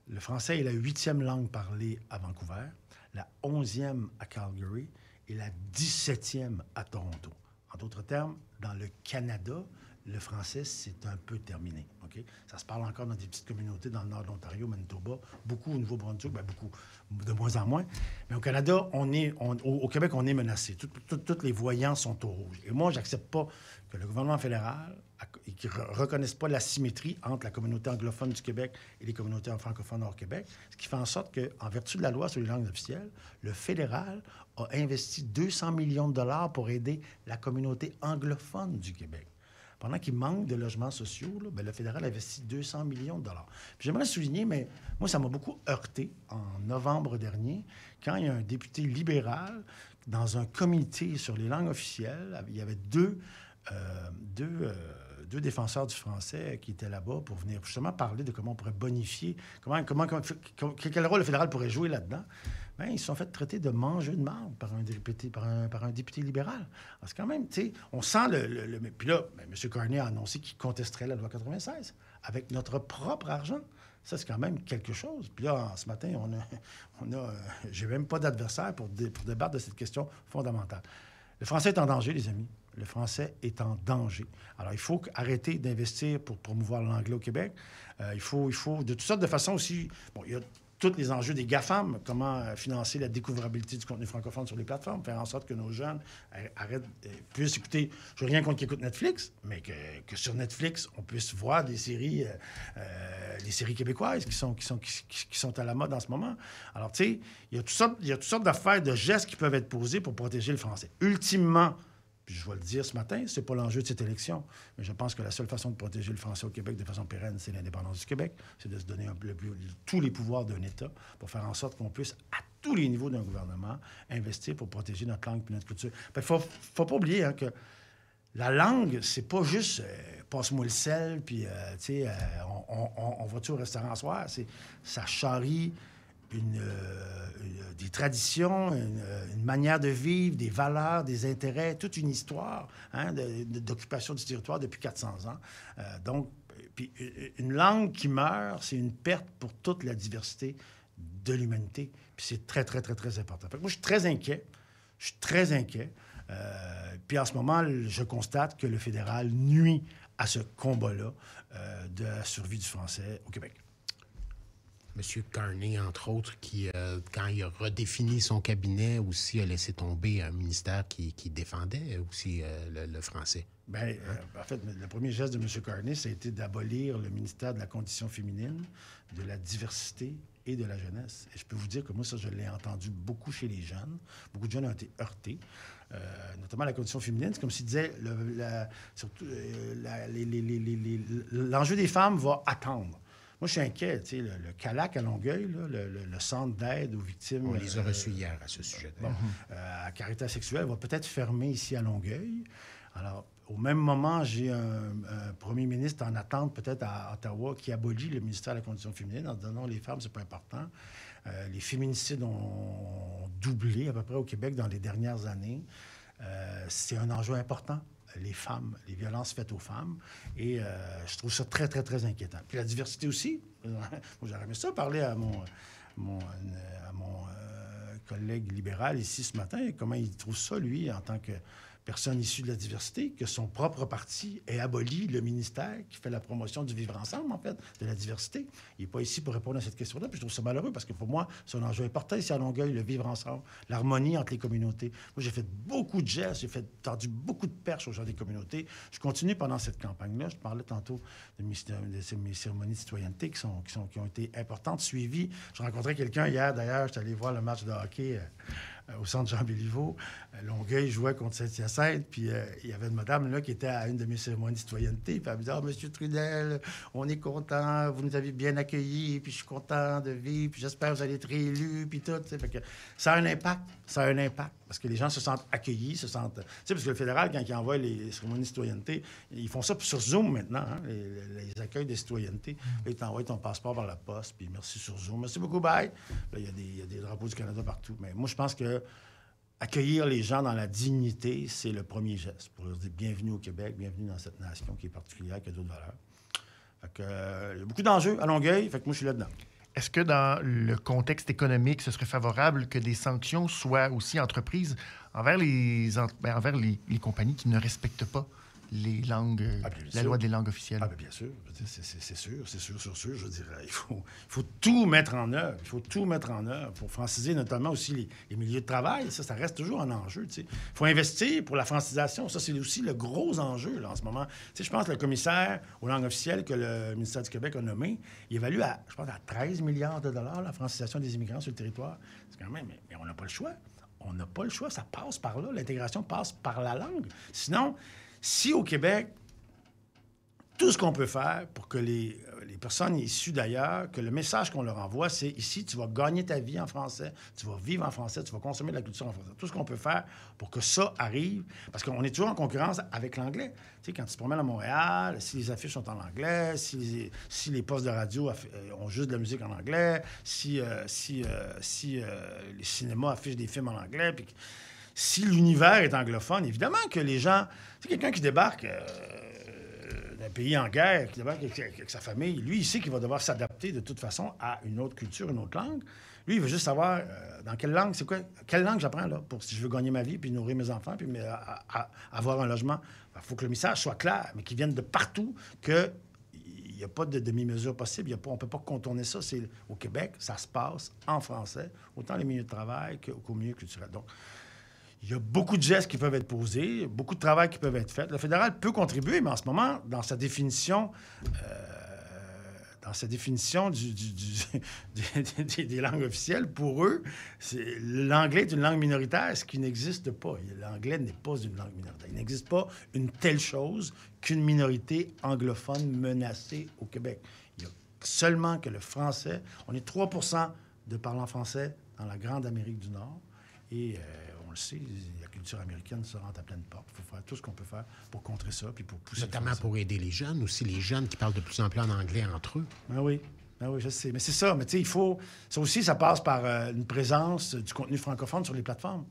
le français est la 8e langue parlée à Vancouver, la 11e à Calgary et la 17e à Toronto. En d'autres termes, dans le Canada, le français, c'est un peu terminé. Okay? Ça se parle encore dans des petites communautés dans le nord de l'Ontario, Manitoba, beaucoup au Nouveau-Brunswick, beaucoup, de moins en moins. Mais au Canada, au Québec, on est menacé. Toutes les voyants sont au rouge. Et moi, j'accepte pas que le gouvernement fédéral ne reconnaisse pas la symétrie entre la communauté anglophone du Québec et les communautés francophones hors Québec, ce qui fait en sorte qu'en vertu de la loi sur les langues officielles, le fédéral a investi 200 millions de dollars pour aider la communauté anglophone du Québec. Pendant qu'il manque de logements sociaux, là, ben, le fédéral investit 200 millions de dollars. Puis j'aimerais souligner, mais moi, ça m'a beaucoup heurté en novembre dernier, quand il y a un député libéral dans un comité sur les langues officielles. Il y avait deux défenseurs du français qui étaient là-bas pour venir justement parler de comment on pourrait bonifier, quel rôle le fédéral pourrait jouer là-dedans. Bien, ils se sont fait traiter de mangeux de marde par un député libéral. Alors, c'est quand même, tu sais, on sent Puis là, bien, M. Carney a annoncé qu'il contesterait la loi 96 avec notre propre argent. Ça, c'est quand même quelque chose. Puis là, ce matin, j'ai même pas d'adversaire pour débattre de cette question fondamentale. Le français est en danger, les amis. Le français est en danger. Alors, il faut arrêter d'investir pour promouvoir l'anglais au Québec. Il faut, de toutes sortes de façons aussi... Bon, il y a tous les enjeux des GAFAM, comment financer la découvrabilité du contenu francophone sur les plateformes, faire en sorte que nos jeunes puissent écouter... Je n'ai rien contre qu'ils écoutent Netflix, mais que sur Netflix, on puisse voir des séries québécoises qui sont à la mode en ce moment. Alors, tu sais, il y a toutes sortes d'affaires, de gestes qui peuvent être posés pour protéger le français. Ultimement, puis je vais le dire ce matin, c'est pas l'enjeu de cette élection, mais je pense que la seule façon de protéger le français au Québec de façon pérenne, c'est l'indépendance du Québec. C'est de se donner tous les pouvoirs d'un État pour faire en sorte qu'on puisse, à tous les niveaux d'un gouvernement, investir pour protéger notre langue et notre culture. Il ne faut pas oublier que la langue, c'est pas juste passe-moi le sel, puis on va-tu au restaurant ce soir? Ça charrie des traditions, une manière de vivre, des valeurs, des intérêts, toute une histoire d'occupation du territoire depuis 400 ans. Donc, puis une langue qui meurt, c'est une perte pour toute la diversité de l'humanité. Puis c'est très, très, très, très important. Fait que moi, je suis très inquiet. Puis en ce moment, je constate que le fédéral nuit à ce combat-là de la survie du français au Québec. M. Carney, entre autres, qui, quand il a redéfini son cabinet, aussi a laissé tomber un ministère qui défendait aussi le français. Bien, en fait, le premier geste de M. Carney, ça a été d'abolir le ministère de la Condition féminine, de la diversité et de la jeunesse. Et je peux vous dire que moi, ça, je l'ai entendu beaucoup chez les jeunes. Beaucoup de jeunes ont été heurtés. Notamment la condition féminine. C'est comme s'il disait, l'enjeu des femmes va attendre. Moi, je suis inquiet. Tu sais, le CALAC à Longueuil, là, le centre d'aide aux victimes... On les a reçus hier à ce sujet. Bon, à Caritas sexuelle va peut-être fermer ici à Longueuil. Alors, au même moment, j'ai un premier ministre en attente, peut-être à Ottawa, qui abolit le ministère de la Condition féminine en disant non, les femmes, c'est pas important. Les féminicides ont doublé à peu près au Québec dans les dernières années. C'est un enjeu important, les femmes, les violences faites aux femmes. Et je trouve ça très, très, très inquiétant. Puis la diversité aussi. Moi, j'aurais aimé ça parler à mon collègue libéral ici ce matin, comment il trouve ça, lui, en tant que personne issue de la diversité, que son propre parti ait aboli le ministère qui fait la promotion du vivre ensemble, en fait, de la diversité. Il n'est pas ici pour répondre à cette question-là, puis je trouve ça malheureux, parce que pour moi, c'est un enjeu important ici à Longueuil, le vivre ensemble, l'harmonie entre les communautés. Moi, j'ai fait beaucoup de gestes, j'ai tendu beaucoup de perches aux gens des communautés. Je continue pendant cette campagne-là. Je parlais tantôt de mes cérémonies de citoyenneté qui ont été importantes, suivies. Je rencontrais quelqu'un hier, d'ailleurs, j'étais allé voir le match de hockey au centre Jean-Béliveau. Longueuil jouait contre Saint-Hyacinthe, puis il y avait une madame là qui était à une de mes cérémonies de citoyenneté, puis elle me disait « Ah, Monsieur Trudel, on est content, vous nous avez bien accueillis, puis je suis content de vivre, puis j'espère que vous allez être réélu, puis tout. » Fait que ça a un impact, parce que les gens se sentent accueillis, se sentent... Tu sais, parce que le fédéral, quand il envoie les cérémonies de citoyenneté, ils font ça sur Zoom maintenant, hein, les accueils des citoyennetés. Là, ils t'envoient ton passeport par la poste, puis merci sur Zoom. Merci beaucoup, bye. Là, il y a des drapeaux du Canada partout. Mais moi, je pense que accueillir les gens dans la dignité, c'est le premier geste pour leur dire bienvenue au Québec, bienvenue dans cette nation qui est particulière, qui a d'autres valeurs. Fait que, il y a beaucoup d'enjeux à Longueuil, fait que moi, je suis là-dedans. Est-ce que dans le contexte économique, ce serait favorable que des sanctions soient aussi entreprises envers les compagnies qui ne respectent pas les langues, la loi des langues officielles? Ah, bien sûr. C'est sûr. Je dirais, il faut tout mettre en œuvre. Il faut tout mettre en œuvre pour franciser notamment aussi les milieux de travail. Ça reste toujours un enjeu. Il faut investir pour la francisation. Ça, c'est aussi le gros enjeu là, en ce moment. Je pense que le commissaire aux langues officielles que le ministère du Québec a nommé, il évalue à 13 milliards de dollars la francisation des immigrants sur le territoire. C'est quand même... Mais on n'a pas le choix. On n'a pas le choix. Ça passe par là. L'intégration passe par la langue. Sinon... Si au Québec, tout ce qu'on peut faire pour que les personnes issues d'ailleurs, que le message qu'on leur envoie, c'est ici, tu vas gagner ta vie en français, tu vas vivre en français, tu vas consommer de la culture en français. Tout ce qu'on peut faire pour que ça arrive, parce qu'on est toujours en concurrence avec l'anglais. Tu sais, quand tu te promènes à Montréal, si les affiches sont en anglais, si les postes de radio ont juste de la musique en anglais, si les cinémas affichent des films en anglais, puis si l'univers est anglophone, évidemment que les gens... C'est quelqu'un qui débarque d'un pays en guerre, qui débarque avec sa famille. Lui, il sait qu'il va devoir s'adapter de toute façon à une autre culture, une autre langue. Lui, il veut juste savoir dans quelle langue, c'est quoi, quelle langue j'apprends là, pour si je veux gagner ma vie, puis nourrir mes enfants, puis avoir un logement. Il faut que le message soit clair, mais qu'il vienne de partout, qu'il n'y a pas de demi-mesure possible. On ne peut pas contourner ça. Au Québec, ça se passe en français, autant les milieux de travail qu'au milieu culturel. Donc, il y a beaucoup de gestes qui peuvent être posés, beaucoup de travail qui peuvent être fait. Le fédéral peut contribuer, mais en ce moment, dans sa définition des langues officielles, pour eux, l'anglais est une langue minoritaire, ce qui n'existe pas. L'anglais n'est pas une langue minoritaire. Il n'existe pas une telle chose qu'une minorité anglophone menacée au Québec. Il y a seulement que le français. On est 3 % de parlants français dans la grande Amérique du Nord. Et on le sait, la culture américaine se rentre à pleine porte. Il faut faire tout ce qu'on peut faire pour contrer ça, puis pour pousser. Notamment pour aider les jeunes, aussi les jeunes qui parlent de plus en plus en anglais entre eux. Ben oui, je sais. Mais c'est ça. Mais tu sais, il faut... Ça aussi, ça passe par une présence du contenu francophone sur les plateformes.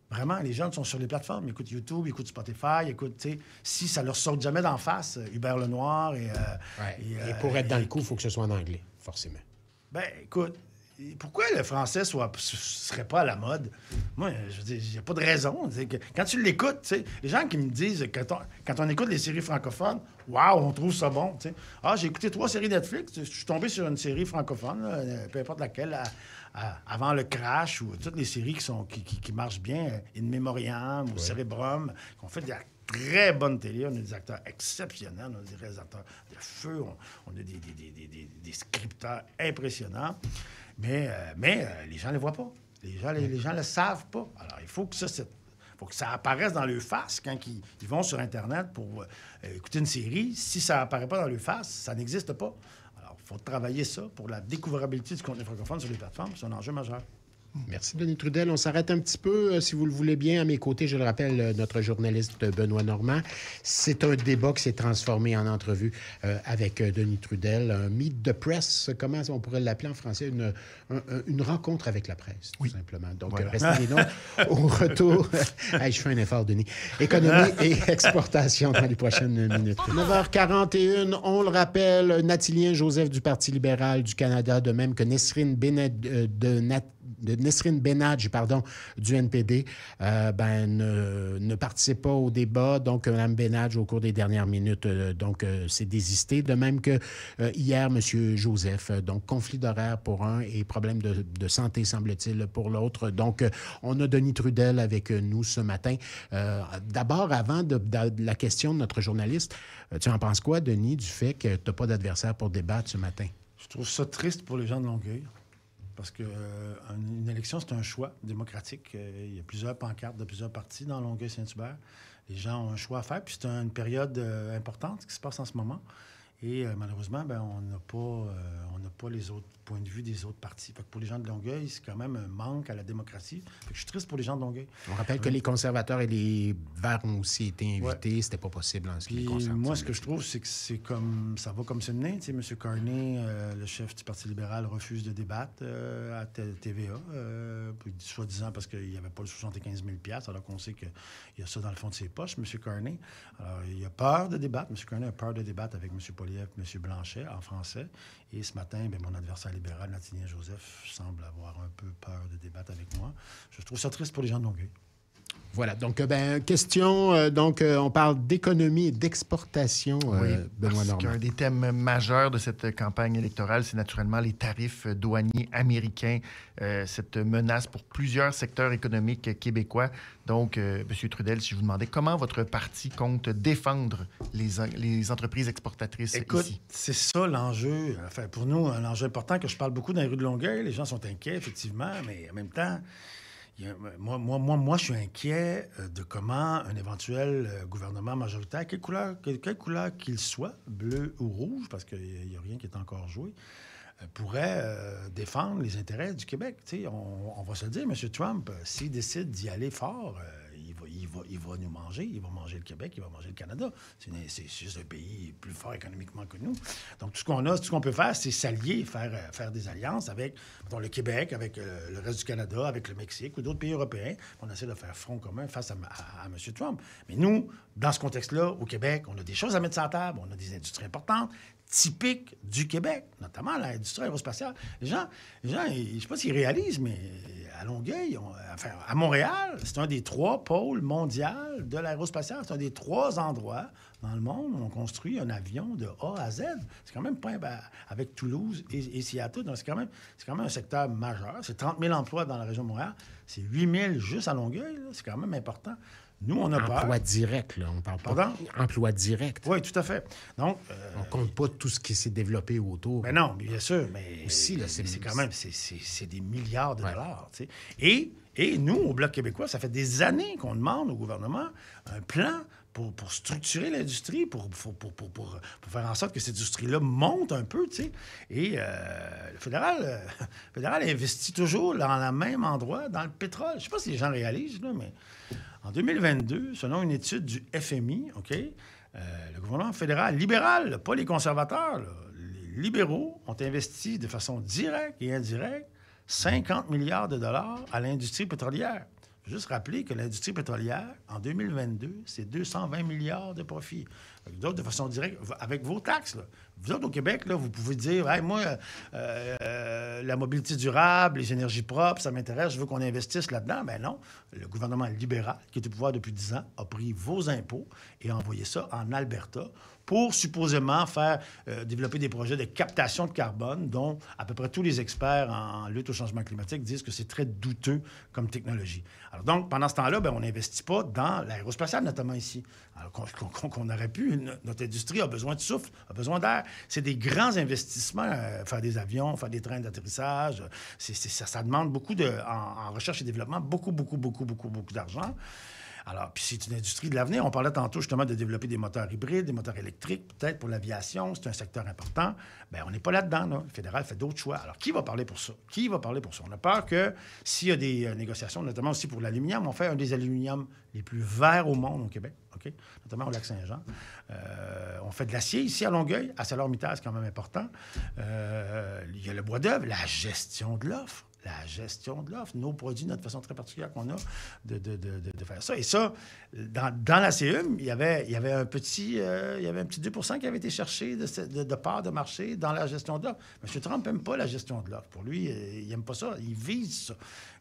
Vraiment, les jeunes sont sur les plateformes. Ils écoutent YouTube, ils écoutent Spotify, ils écoutent, tu sais... Si ça leur saute jamais d'en face, Hubert Lenoir et... Et pour être dans le coup, il faut que ce soit en anglais, forcément. Ben écoute... pourquoi le français serait pas à la mode? Moi, je veux dire, il n'y a pas de raison. Quand tu l'écoutes, tu sais, les gens qui me disent, quand on écoute les séries francophones, waouh, on trouve ça bon. Tu sais. Ah, j'ai écouté 3 séries Netflix, je suis tombé sur une série francophone, là, peu importe laquelle, avant le Crash, ou toutes les séries qui marchent bien, In Memoriam ou Cérébrum, qui ont fait de la très bonne télé. On a des acteurs exceptionnels, on a des réalisateurs de feu, on a des scripteurs impressionnants. Mais les gens ne les voient pas. Les gens ne le savent pas. Alors, il faut que ça apparaisse dans leur face quand ils vont sur Internet pour écouter une série. Si ça n'apparaît pas dans leur face, ça n'existe pas. Alors, il faut travailler ça pour la découvrabilité du contenu francophone sur les plateformes. C'est un enjeu majeur. Merci, Denis Trudel. On s'arrête un petit peu, si vous le voulez bien. À mes côtés, je le rappelle, notre journaliste Benoît Normand. C'est un débat qui s'est transformé en entrevue avec Denis Trudel. Un meet the press, comment on pourrait l'appeler en français? Une rencontre avec la presse, tout simplement. Donc, restez des noms. Au retour, je fais un effort, Denis. Économie et exportation dans les prochaines minutes. 9h41, on le rappelle, Nathilien Joseph du Parti libéral du Canada, de même que Nesrine Bénadj, du NPD, ne participe pas au débat. Donc, Mme Bénadj, au cours des dernières minutes, s'est désistée. De même que hier, M. Joseph. Donc, conflit d'horaire pour un et problème de santé, semble-t-il, pour l'autre. Donc, on a Denis Trudel avec nous ce matin. D'abord, avant de la question de notre journaliste, tu en penses quoi, Denis, du fait que tu n'as pas d'adversaire pour débattre ce matin? Je trouve ça triste pour les gens de Longueuil. Parce qu'une élection, c'est un choix démocratique. Il y a plusieurs pancartes de plusieurs partis dans Longueuil-Saint-Hubert. Les gens ont un choix à faire. Puis c'est une période importante qui se passe en ce moment. Et malheureusement, on n'a pas les autres points de vue des autres partis. Fait que pour les gens de Longueuil, c'est quand même un manque à la démocratie. Fait que je suis triste pour les gens de Longueuil. On rappelle que les conservateurs et les Verts ont aussi été invités. C'était pas possible en ce qui les concerne. Moi, ce que je trouve, c'est que ça va comme c'est mené. Tu sais, M. Carney, le chef du Parti libéral, refuse de débattre à TVA, soi-disant parce qu'il n'y avait pas le 75 000 $, alors qu'on sait qu'il y a ça dans le fond de ses poches, M. Carney. Alors, il a peur de débattre. M. Carney a peur de débattre avec M. Poilievre et M. Blanchet en français. Et ce matin, mon adversaire libéral, Nathilien Joseph, semble avoir un peu peur de débattre avec moi. Je trouve ça triste pour les gens de Longueuil. Voilà. Donc, question. On parle d'économie et d'exportation, Benoît Normand. Un des thèmes majeurs de cette campagne électorale, c'est naturellement les tarifs douaniers américains, cette menace pour plusieurs secteurs économiques québécois. Donc, M. Trudel, si je vous demandais comment votre parti compte défendre les entreprises exportatrices ici? Écoute, c'est ça l'enjeu. Enfin, pour nous, un enjeu important que je parle beaucoup dans les rues de Longueuil. Les gens sont inquiets, effectivement, mais en même temps... Moi, je suis inquiet de comment un éventuel gouvernement majoritaire, quelle couleur qu'il soit, bleu ou rouge, parce qu'il n'y a rien qui est encore joué, pourrait défendre les intérêts du Québec. On va se le dire, M. Trump, s'il décide d'y aller fort, il va nous manger. Il va manger le Québec, il va manger le Canada. C'est juste un pays plus fort économiquement que nous. Donc, tout ce qu'on peut faire, c'est s'allier, faire des alliances avec le Québec, avec le reste du Canada, avec le Mexique ou d'autres pays européens. On essaie de faire front commun face à M. Trump. Mais nous, dans ce contexte-là, au Québec, on a des choses à mettre sur la table. On a des industries importantes, typiques du Québec, notamment l'industrie aérospatiale. Les gens, je ne sais pas s'ils réalisent, mais à Longueuil, à Montréal, c'est un des 3 pôles mondiaux de l'aérospatiale. C'est un des 3 endroits dans le monde où on construit un avion de A à Z. C'est quand même pas avec Toulouse et Seattle. Donc c'est quand même un secteur majeur. C'est 30 000 emplois dans la région de Montréal. C'est 8 000 juste à Longueuil. Là. C'est quand même important. Nous, on a peur. Emploi direct, là. On parle pas. Emploi direct. Oui, tout à fait. Donc, on compte pas tout ce qui s'est développé autour. Ben non, bien sûr, mais aussi, là, c'est quand même c'est des milliards de dollars. Tu sais. Et nous, au Bloc québécois, ça fait des années qu'on demande au gouvernement un plan pour structurer l'industrie, pour faire en sorte que cette industrie-là monte un peu, tu sais. Et le fédéral investit toujours dans le même endroit, dans le pétrole. Je ne sais pas si les gens réalisent, là, mais en 2022, selon une étude du FMI, OK, le gouvernement fédéral libéral, pas les conservateurs, là, les libéraux ont investi de façon directe et indirecte 50 milliards de dollars à l'industrie pétrolière. Juste rappeler que l'industrie pétrolière, en 2022, c'est 220 milliards de profits. D'autres, de façon directe, avec vos taxes, là. Vous autres, au Québec, là, vous pouvez dire, hey, moi, la mobilité durable, les énergies propres, ça m'intéresse, je veux qu'on investisse là-dedans. Mais non, le gouvernement libéral, qui est au pouvoir depuis 10 ans, a pris vos impôts et a envoyé ça en Alberta pour supposément faire développer des projets de captation de carbone dont à peu près tous les experts en lutte au changement climatique disent que c'est très douteux comme technologie. Alors donc, pendant ce temps-là, on n'investit pas dans l'aérospatiale, notamment ici. Alors qu'on aurait pu, notre industrie a besoin de souffle, a besoin d'air. C'est des grands investissements, faire des avions, faire des trains d'atterrissage. Ça demande beaucoup en recherche et développement, beaucoup d'argent. Alors, puis c'est une industrie de l'avenir. On parlait tantôt justement de développer des moteurs hybrides, des moteurs électriques, peut-être pour l'aviation. C'est un secteur important. Bien, on n'est pas là-dedans, là. Le fédéral fait d'autres choix. Alors, qui va parler pour ça? Qui va parler pour ça? On a peur que s'il y a des négociations, notamment aussi pour l'aluminium, on fait un des aluminiums les plus verts au monde au Québec, OK? Notamment au Lac-Saint-Jean. On fait de l'acier ici à Longueuil, à ArcelorMittal, c'est quand même important. Il y a le bois d'œuvre, la gestion de l'offre. La gestion de l'offre, nos produits, notre façon très particulière qu'on a de faire ça. Et ça, dans la CEUM, il y avait un petit 2 % qui avait été cherché de part de marché dans la gestion de l'offre. M. Trump n'aime pas la gestion de l'offre. Pour lui, il n'aime pas ça. Il vise ça.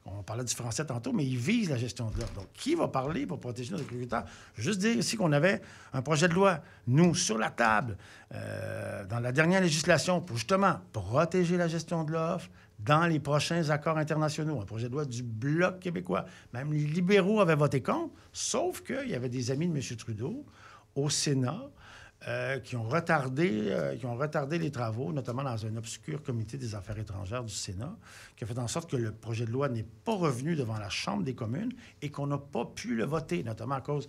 On parlait du français tantôt, mais il vise la gestion de l'offre. Donc, qui va parler pour protéger nos agriculteurs? Juste dire ici qu'on avait un projet de loi, nous, sur la table, dans la dernière législation, pour justement protéger la gestion de l'offre, dans les prochains accords internationaux, un projet de loi du Bloc québécois. Même les libéraux avaient voté contre, sauf qu'il y avait des amis de M. Trudeau au Sénat qui ont retardé les travaux, notamment dans un obscur comité des affaires étrangères du Sénat, qui a fait en sorte que le projet de loi n'est pas revenu devant la Chambre des communes et qu'on n'a pas pu le voter, notamment à cause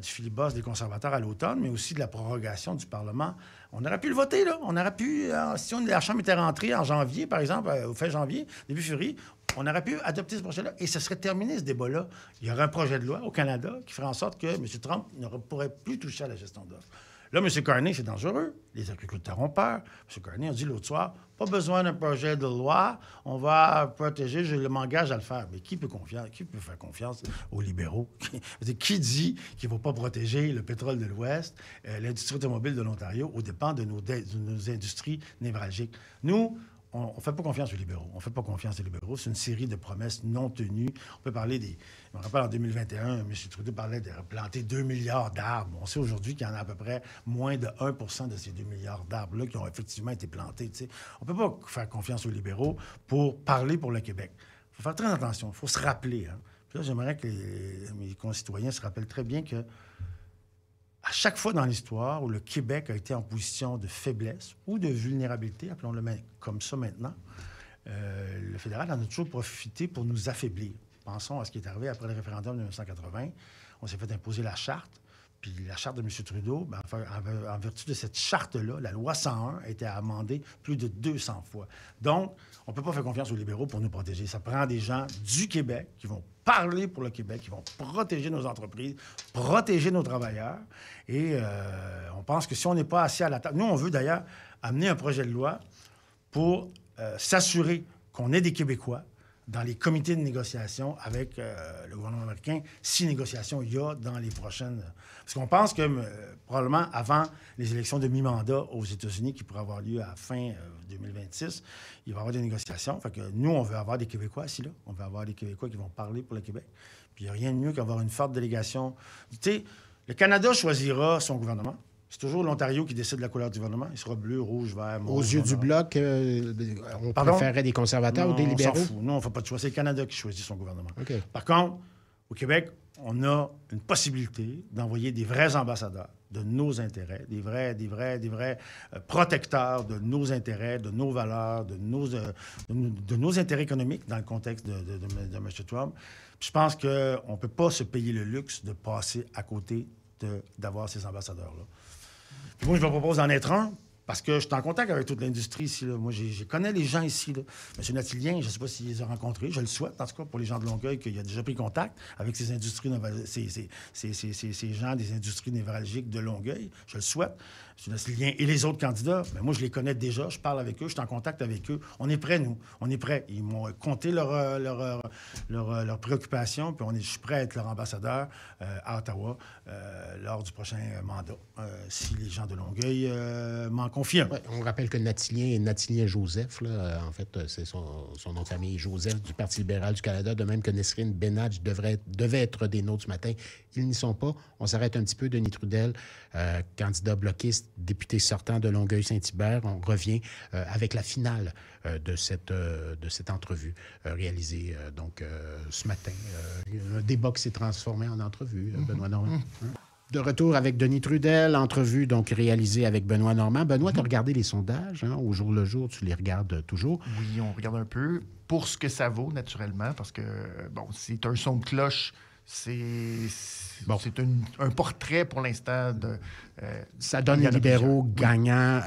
du filibuste des conservateurs à l'automne, mais aussi de la prorogation du Parlement. On aurait pu le voter, là. On aurait pu, si la Chambre était rentrée en janvier, par exemple, au fin janvier, début février, on aurait pu adopter ce projet-là et ce serait terminé, ce débat-là. Il y aurait un projet de loi au Canada qui ferait en sorte que M. Trump ne pourrait plus toucher à la gestion de l'offre. Là, M. Carney, c'est dangereux. Les agriculteurs ont peur. M. Carney a dit l'autre soir, pas besoin d'un projet de loi, on va protéger, je m'engage à le faire. Mais qui peut faire confiance aux libéraux? Qui dit qu'il ne va pas protéger le pétrole de l'Ouest, l'industrie automobile de l'Ontario, aux dépens de nos industries névralgiques? Nous, on ne fait pas confiance aux libéraux. On ne fait pas confiance aux libéraux. C'est une série de promesses non tenues. On peut parler des... Je me rappelle, en 2021, M. Trudeau parlait de planter 2 milliards d'arbres. On sait aujourd'hui qu'il y en a à peu près moins de 1 % de ces 2 milliards d'arbres-là qui ont effectivement été plantés. T'sais. On ne peut pas faire confiance aux libéraux pour parler pour le Québec. Il faut faire très attention. Il faut se rappeler. Hein. Puis là, j'aimerais que mes concitoyens se rappellent très bien que à chaque fois dans l'histoire où le Québec a été en position de faiblesse ou de vulnérabilité, appelons-le comme ça maintenant, le fédéral en a toujours profité pour nous affaiblir. Pensons à ce qui est arrivé après le référendum de 1980. On s'est fait imposer la charte. Puis la charte de M. Trudeau, en vertu de cette charte-là, la loi 101 a été amendée plus de 200 fois. Donc, on ne peut pas faire confiance aux libéraux pour nous protéger. Ça prend des gens du Québec qui vont parler pour le Québec, qui vont protéger nos entreprises, protéger nos travailleurs. Et on pense que si on n'est pas assis à la table... Nous, on veut d'ailleurs amener un projet de loi pour s'assurer qu'on ait des Québécois dans les comités de négociation avec le gouvernement américain, si négociation il y a dans les prochaines... Parce qu'on pense que probablement avant les élections de mi-mandat aux États-Unis qui pourraient avoir lieu à fin 2026, il va y avoir des négociations. Fait que nous, on veut avoir des Québécois assis là. On veut avoir des Québécois qui vont parler pour le Québec. Puis il n'y a rien de mieux qu'avoir une forte délégation. Tu sais, le Canada choisira son gouvernement. C'est toujours l'Ontario qui décide de la couleur du gouvernement. Il sera bleu, rouge, vert, mauve. Aux yeux du Bloc, on préférerait des conservateurs ou des libéraux? On s'en fout. Nous, on ne fait pas de choix. C'est le Canada qui choisit son gouvernement. Okay. Par contre, au Québec, on a une possibilité d'envoyer des vrais ambassadeurs de nos intérêts, des vrais protecteurs de nos intérêts, de nos valeurs, de nos intérêts économiques dans le contexte de M. Trump. Puis je pense qu'on ne peut pas se payer le luxe de passer à côté d'avoir ces ambassadeurs-là. Puis moi, je me propose d'en être un Parce que je suis en contact avec toute l'industrie ici. Là. Moi, je connais les gens ici. Là. M. Natilien, je ne sais pas s'il les a rencontrés. Je le souhaite, en tout cas, pour les gens de Longueuil, qu'il a déjà pris contact avec ces industries, ces gens des industries névralgiques de Longueuil. Je le souhaite. M. Natilien et les autres candidats, mais moi, je les connais déjà. Je parle avec eux. Je suis en contact avec eux. On est prêts, nous. On est prêts. Ils m'ont compté leurs préoccupations, puis je suis prêt à être leur ambassadeur à Ottawa lors du prochain mandat, si les gens de Longueuil m'en confirment. Ouais, on rappelle que Natilien est Natilien-Joseph. Là. En fait, c'est son nom de famille, Joseph, du Parti libéral du Canada, de même que Nesrine Bénadj devait être des nôtres ce matin. Ils n'y sont pas. On s'arrête un petit peu. Denis Trudel, candidat bloquiste, député sortant de Longueuil-Saint-Hubert. On revient avec la finale de cette entrevue réalisée ce matin. Un débat qui s'est transformé en entrevue, Benoît Normand. De retour avec Denis Trudel, entrevue donc réalisée avec Benoît Normand. Benoît, tu as regardé les sondages au jour le jour, tu les regardes toujours. Oui, on regarde un peu pour ce que ça vaut, naturellement, parce que, c'est un son de cloche. C'est un portrait pour l'instant de... ça donne les libéraux gagnants.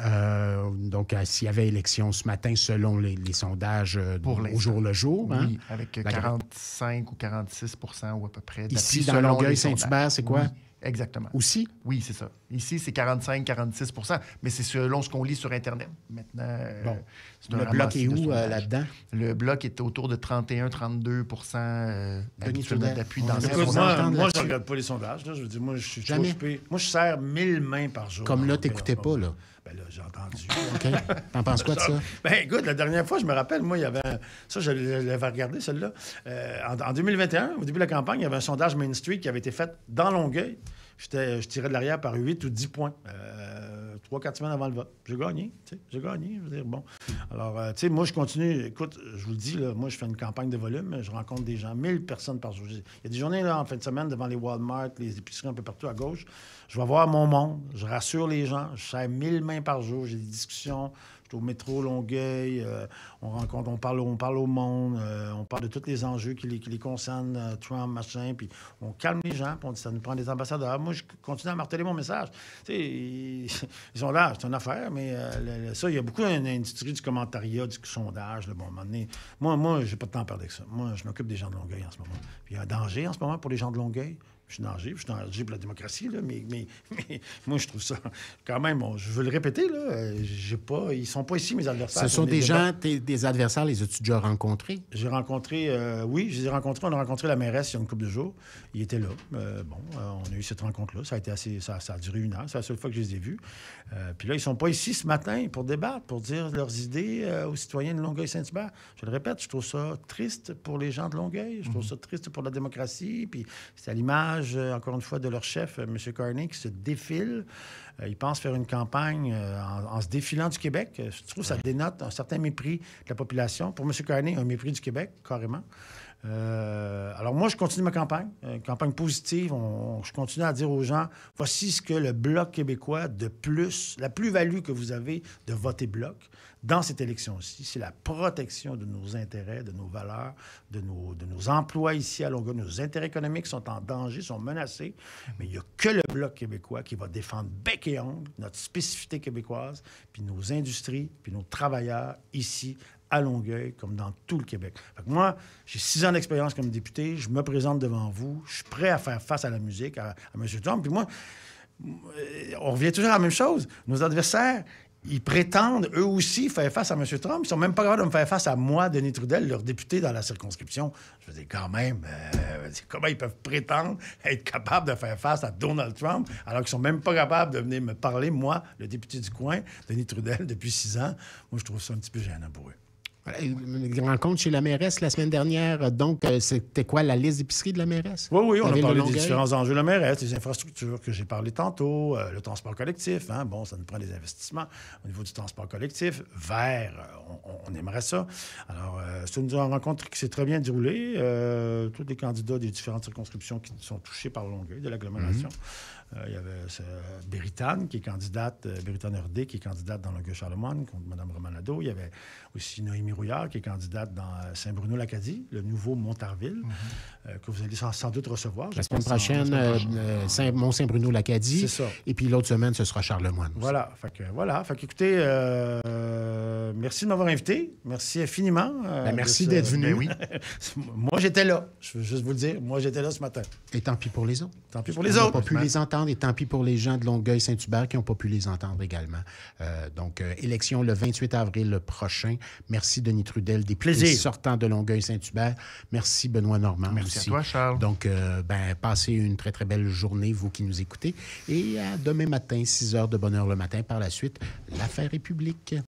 Donc, s'il y avait élection ce matin, selon les sondages au jour le jour. Oui, avec 45 ou 46 ou à peu près. Ici, dans Longueuil-Saint-Hubert, c'est quoi? Oui. Exactement. Aussi? Oui, c'est ça. Ici, c'est 45-46 mais c'est selon ce qu'on lit sur Internet. Maintenant, c'est le bloc est où là-dedans? Le bloc est autour de 31-32 d'appui dans ces sondages. Moi, je ne regarde pas les sondages. Là. Je veux dire, moi, je suis trop occupé. Moi, je sers 1000 mains par jour. Comme là, tu n'écoutais pas, là? Ben là, j'ai entendu. OK. T'en penses quoi de ça? Ben écoute, la dernière fois, je me rappelle, moi, il y avait... Ça, je l'avais regardé, celle-là. En 2021, au début de la campagne, il y avait un sondage Main Street qui avait été fait dans Longueuil. Je tirais de l'arrière par 8 ou 10 points. 3-4 semaines avant le vote. J'ai gagné, tu sais. J'ai gagné, je veux dire, bon. Alors, tu sais, moi, je continue. Écoute, je vous le dis, là, moi, je fais une campagne de volume. Je rencontre des gens, 1000 personnes par jour. Il y a des journées, là, en fin de semaine, devant les Walmart, les épiceries un peu partout à gauche. Je vais voir mon monde. Je rassure les gens. Je sers 1000 mains par jour. J'ai des discussions. Je suis au métro Longueuil. On rencontre, on parle au monde. On parle de tous les enjeux qui les concernent, Trump, machin. Puis on calme les gens. Puis on dit, ça nous prend des ambassadeurs. Moi, je continue à marteler mon message. Tu sais, ils sont là, c'est une affaire, mais ça, il y a beaucoup d'industrie du commentariat, du sondage. Là, bon, à un moment donné, moi, j'ai pas de temps à perdre avec ça. Moi, je m'occupe des gens de Longueuil en ce moment. Puis il y a un danger en ce moment pour les gens de Longueuil. Je suis en danger pour la démocratie, là, mais moi, je trouve ça... Quand même, je veux le répéter, là, ils sont pas ici, mes adversaires. Ce sont des gens, des adversaires, les as-tu déjà rencontrés? J'ai rencontré... oui, je les ai rencontrés. On a rencontré la mairesse il y a une couple de jours. Il était là. On a eu cette rencontre-là. Ça a été assez... Ça a duré 1 heure. C'est la seule fois que je les ai vus. Puis là, ils sont pas ici ce matin pour débattre, pour dire leurs idées aux citoyens de Longueuil-Saint-Hubert. Je le répète, je trouve ça triste pour les gens de Longueuil. Je trouve ça triste pour la démocratie. Puis c'est à l'image, encore une fois, de leur chef, M. Carney, qui se défile. Il pense faire une campagne en se défilant du Québec. Je trouve que ça dénote un certain mépris de la population. Pour M. Carney, un mépris du Québec, carrément. Alors moi, je continue ma campagne, une campagne positive. Je continue à dire aux gens, voici ce que le Bloc québécois de plus, la plus-value que vous avez de voter Bloc dans cette élection-ci, c'est la protection de nos intérêts, de nos valeurs, de nos emplois ici à Longueuil. Nos intérêts économiques sont en danger, sont menacés, mais il n'y a que le Bloc québécois qui va défendre bec et ongle notre spécificité québécoise, puis nos industries, puis nos travailleurs ici à Longueuil, comme dans tout le Québec. Fait que moi, j'ai 6 ans d'expérience comme député, je me présente devant vous, je suis prêt à faire face à la musique, à M. Trump. Puis moi, on revient toujours à la même chose. Nos adversaires, ils prétendent, eux aussi, faire face à M. Trump. Ils sont même pas capables de me faire face à moi, Denis Trudel, leur député dans la circonscription. Je veux dire, quand même, comment ils peuvent prétendre être capables de faire face à Donald Trump alors qu'ils sont même pas capables de venir me parler, moi, le député du coin, Denis Trudel, depuis 6 ans. Moi, je trouve ça un petit peu gênant pour eux. Une rencontre chez la mairesse la semaine dernière. Donc, c'était quoi la liste d'épicerie de la mairesse? Oui, on a parlé des différents enjeux de la mairesse, des infrastructures que j'ai parlé tantôt, le transport collectif. Ça nous prend des investissements au niveau du transport collectif. Vert, on aimerait ça. Alors, c'est une rencontre qui s'est très bien déroulée. Tous les candidats des différentes circonscriptions qui sont touchés par Longueuil, de l'agglomération. Il y avait Béritane, qui est candidate, Béritane Herdé, qui est candidate dans Longueuil-Charlemagne contre Mme Romanado. Il y avait aussi Noémie Amy Rouillard, qui est candidate dans Saint-Bruno-L'Acadie, le nouveau Montarville, que vous allez sans doute recevoir. La semaine prochaine, Mont-Saint-Bruno-L'Acadie. C'est ça. Et puis l'autre semaine, ce sera Charlemagne. Voilà. Fait que, écoutez, merci de m'avoir invité. Merci infiniment. Merci d'être venu. Ben oui. Moi, j'étais là. Je veux juste vous le dire. Moi, j'étais là ce matin. Et tant pis pour les autres. Tant pis pour les On n'a autres. pas pu les entendre. Et tant pis pour les gens de Longueuil-Saint-Hubert qui n'ont pas pu les entendre également. Donc, élection le 28 avril prochain. Merci, Denis Trudel, député sortant de Longueuil-Saint-Hubert. Merci, Benoît Normand. Merci aussi. à toi, Charles. Donc, passez une très, très belle journée, vous qui nous écoutez. Et à demain matin, 6 heures de bonne heure le matin. Par la suite, l'affaire est publique.